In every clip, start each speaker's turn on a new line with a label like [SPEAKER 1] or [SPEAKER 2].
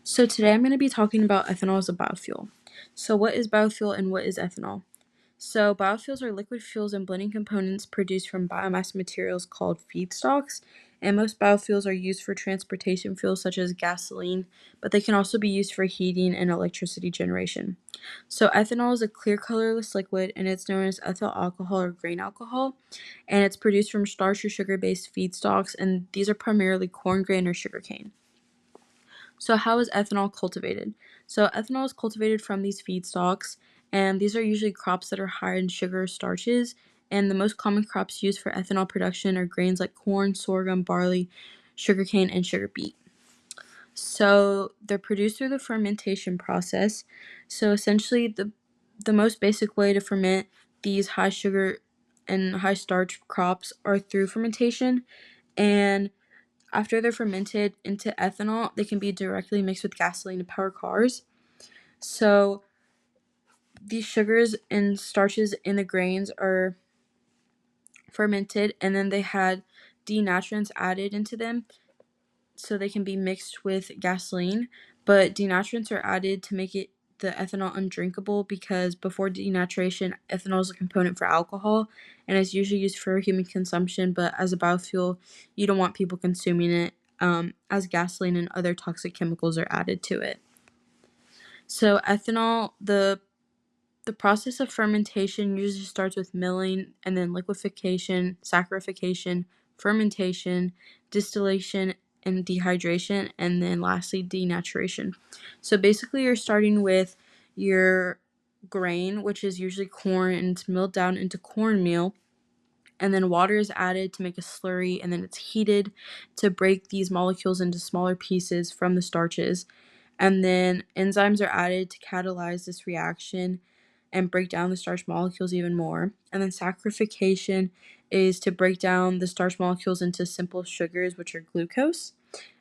[SPEAKER 1] So today I'm going to be talking about ethanol as a biofuel. So what is biofuel and what is ethanol? So biofuels are liquid fuels and blending components produced from biomass materials called feedstocks, and most biofuels are used for transportation fuels such as gasoline, but they can also be used for heating and electricity generation. So ethanol is a clear colorless liquid and it's known as ethyl alcohol or grain alcohol, and it's produced from starch or sugar-based feedstocks, and these are primarily corn grain or sugarcane. So how is ethanol cultivated? So ethanol is cultivated from these feedstocks, and these are usually crops that are high in sugar or starches, and the most common crops used for ethanol production are grains like corn, sorghum, barley, sugarcane, and sugar beet. So they're produced through the fermentation process. So essentially the most basic way to ferment these high sugar and high starch crops are through fermentation, and after they're fermented into ethanol, they can be directly mixed with gasoline to power cars. So these sugars and starches in the grains are fermented, and then they had denaturants added into them so they can be mixed with gasoline. But denaturants are added to make the ethanol undrinkable, because before denaturation, ethanol is a component for alcohol and is usually used for human consumption, but as a biofuel, you don't want people consuming it, as gasoline and other toxic chemicals are added to it. So ethanol, the process of fermentation usually starts with milling and then liquefaction, saccharification, fermentation, distillation, and dehydration, and then lastly denaturation. So basically you're starting with your grain, which is usually corn, and it's milled down into cornmeal, and then water is added to make a slurry, and then it's heated to break these molecules into smaller pieces from the starches, and then enzymes are added to catalyze this reaction and break down the starch molecules even more. And then saccharification is to break down the starch molecules into simple sugars, which are glucose.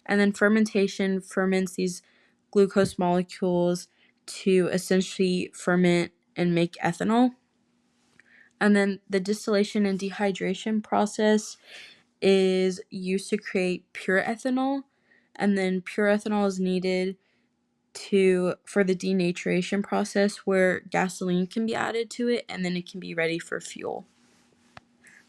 [SPEAKER 1] And then fermentation ferments these glucose molecules to essentially ferment and make ethanol. And then the distillation and dehydration process is used to create pure ethanol. And then pure ethanol is needed for the denaturation process, where gasoline can be added to it and then it can be ready for fuel.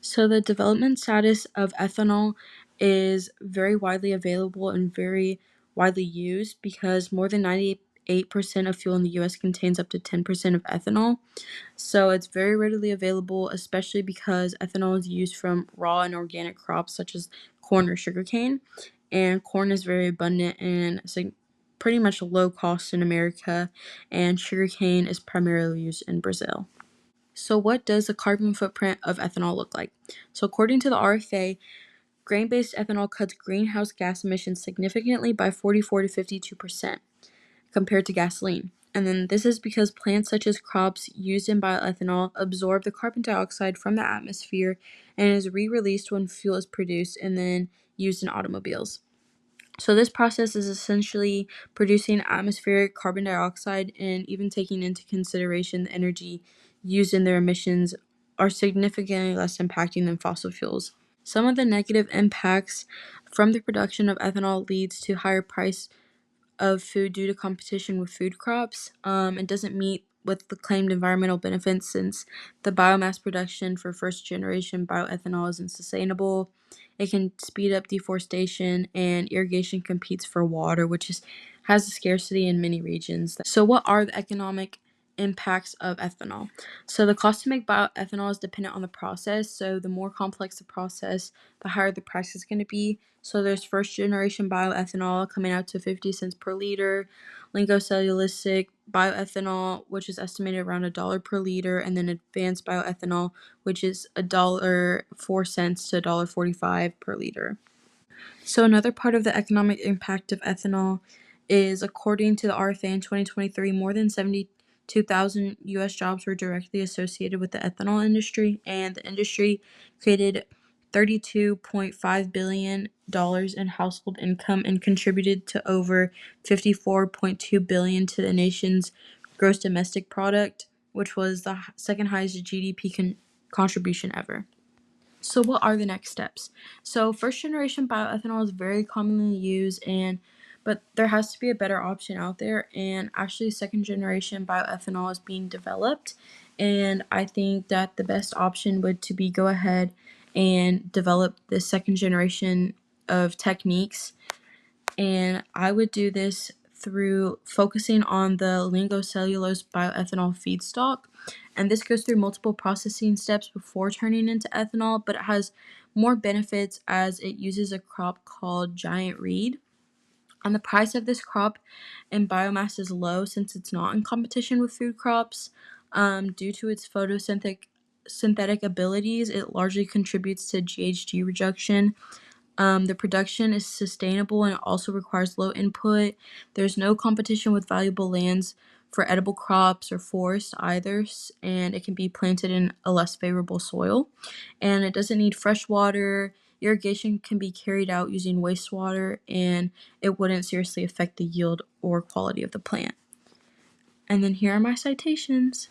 [SPEAKER 1] So the development status of ethanol is very widely available and very widely used, because more than 98% of fuel in the US contains up to 10% of ethanol. So it's very readily available, especially because ethanol is used from raw and organic crops such as corn or sugarcane. And corn is very abundant and pretty much low cost in America, and sugarcane is primarily used in Brazil. So what does the carbon footprint of ethanol look like? So according to the RFA, grain-based ethanol cuts greenhouse gas emissions significantly by 44 to 52% compared to gasoline. And then this is because plants such as crops used in bioethanol absorb the carbon dioxide from the atmosphere and is re-released when fuel is produced and then used in automobiles. So this process is essentially producing atmospheric carbon dioxide, and even taking into consideration the energy used in their emissions are significantly less impacting than fossil fuels. Some of the negative impacts from the production of ethanol leads to higher price of food due to competition with food crops. It doesn't meet with the claimed environmental benefits, since the biomass production for first generation bioethanol isn't sustainable. It can speed up deforestation, and irrigation competes for water, which has a scarcity in many regions. So what are the economic impacts of ethanol? So the cost to make bioethanol is dependent on the process. So the more complex the process, the higher the price is going to be. So there's first generation bioethanol coming out to 50 cents per liter, lignocellulosic bioethanol, which is estimated around $1 per liter, and then advanced bioethanol, which is $1.04 to $1.45 per liter. So another part of the economic impact of ethanol is, according to the RFA in 2023, more than 72,000 U.S. jobs were directly associated with the ethanol industry, and the industry created $32.5 billion in household income and contributed to over $54.2 billion to the nation's gross domestic product, which was the second highest GDP contribution ever. So what are the next steps? So first generation bioethanol is very commonly used, and but there has to be a better option out there, and actually second generation bioethanol is being developed, and I think that the best option would to be go ahead and develop the second generation of techniques, and I would do this through focusing on the lingocellulose bioethanol feedstock, and this goes through multiple processing steps before turning into ethanol, but it has more benefits as it uses a crop called giant reed. And the price of this crop and biomass is low since it's not in competition with food crops. Due to its synthetic abilities, it largely contributes to GHG reduction. The production is sustainable and it also requires low input. There's no competition with valuable lands for edible crops or forests either, and it can be planted in a less favorable soil. And it doesn't need fresh water. Irrigation can be carried out using wastewater, and it wouldn't seriously affect the yield or quality of the plant. And then here are my citations.